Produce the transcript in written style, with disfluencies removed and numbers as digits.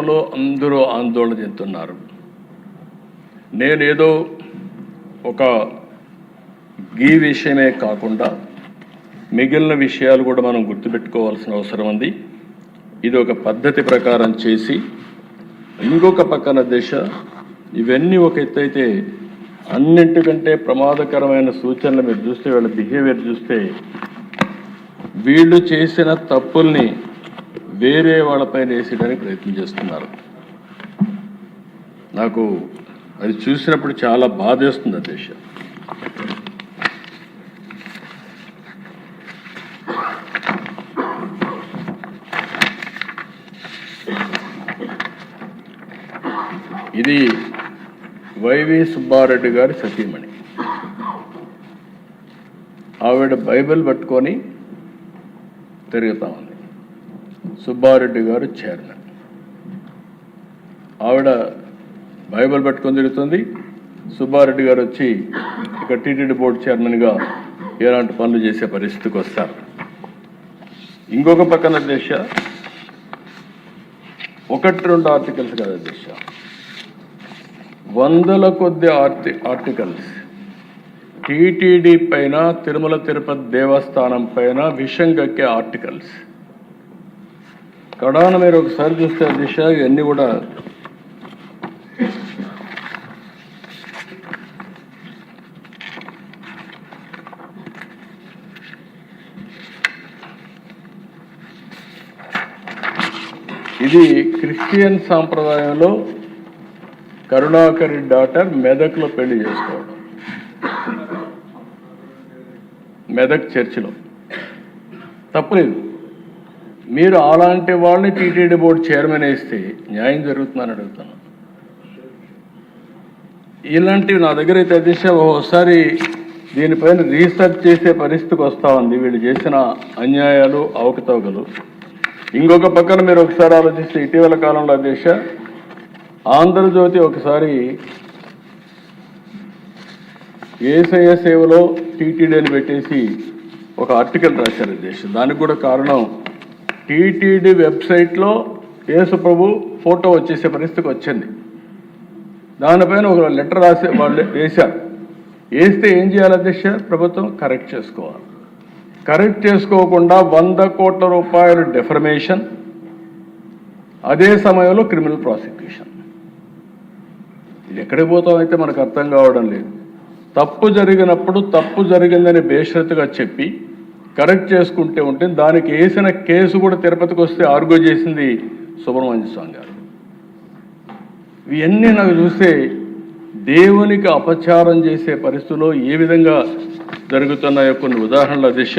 విషయంలో అందరూ ఆందోళన చెందుతున్నారు. నేనేదో ఒక ఈ విషయమే కాకుండా మిగిలిన విషయాలు కూడా మనం గుర్తుపెట్టుకోవాల్సిన అవసరం ఉంది. ఇది ఒక పద్ధతి ప్రకారం చేసి ఇంకొక పక్కన దిశ ఇవన్నీ ఒక ఎత్తైతే అన్నింటికంటే ప్రమాదకరమైన సూచనలు మీరు చూస్తే వీళ్ళ బిహేవియర్ చూస్తే వీళ్ళు చేసిన తప్పుల్ని వేరే వాళ్ళపైన వేసేయడానికి ప్రయత్నం చేస్తున్నారు. నాకు అది చూసినప్పుడు చాలా బాధేస్తుంది అధ్యక్ష. ఇది వైవి సుబ్బారెడ్డి గారి సతీమణి. ఆవిడ బైబిల్ పట్టుకొని తిరుగుతా ఉంది. సుబ్బారెడ్డి గారు చైర్మన్. ఆవిడ బైబిల్ పట్టుకొని తిరుగుతుంది. సుబ్బారెడ్డి గారు వచ్చి ఇక టీటీడీ బోర్డు చైర్మన్గా ఎలాంటి పనులు చేసే పరిస్థితికి వస్తారు. ఇంకొక పక్కన దేశ 1-2 ఆర్టికల్స్ కాదు దేశ, వందల కొద్ది ఆర్టికల్స్ టీటీడీ పైన, తిరుమల తిరుపతి దేవస్థానం పైన విషం కక్కే ఆర్టికల్స్. కడాన మీరు ఒకసారి చూస్తే దిశ ఇవన్నీ కూడా ఇది క్రిస్టియన్ సాంప్రదాయంలో కరుణాకర్ డాటర్ మెదక్లో పెళ్లి చేసుకోవడం, మెదక్ చర్చిలో తప్పులేదు. మీరు అలాంటి వాళ్ళని టీటీడీ బోర్డు చైర్మన్ వేస్తే న్యాయం జరుగుతుందని అడుగుతాను. ఇలాంటివి నా దగ్గర అయితే దిశ ఒకసారి దీనిపైన రీసెర్చ్ చేసే పరిస్థితికి వస్తూ ఉంది, వీళ్ళు చేసిన అన్యాయాలు, అవకతవకలు. ఇంకొక పక్కన మీరు ఒకసారి ఆలోచిస్తే ఇటీవల కాలంలో దిశ ఆంధ్రజ్యోతి ఒకసారి ఏసయ్య సేవలో టీటీడీని పెట్టేసి ఒక ఆర్టికల్ రాశారు దేశ. దానికి కూడా కారణం టీటీడీ వెబ్సైట్లో యేసు ప్రభు ఫోటో వచ్చేసే పరిస్థితికి వచ్చింది. దానిపైన ఒక లెటర్ రాసే వాళ్ళు వేశారు. వేస్తే ఏం చేయాలి అధ్యక్ష? ప్రభుత్వం కరెక్ట్ చేసుకోవాలి. కరెక్ట్ చేసుకోకుండా 100 కోట్ల రూపాయలు డెఫర్మేషన్, అదే సమయంలో క్రిమినల్ ప్రాసిక్యూషన్. ఇది ఎక్కడికి పోతామైతే మనకు అర్థం కావడం లేదు. తప్పు జరిగినప్పుడు తప్పు జరిగిందని బేషరతుగా చెప్పి కరెక్ట్ చేసుకుంటే ఉంటే దానికి వేసిన కేసు కూడా తిరుపతికి వస్తే ఆర్గ్యూ చేసింది సుబ్రహ్మణ్య స్వామి గారు. ఇవన్నీ నాకు చూస్తే దేవునికి అపచారం చేసే పరిస్థితుల్లో ఏ విధంగా జరుగుతున్నాయో కొన్ని ఉదాహరణల దిశ.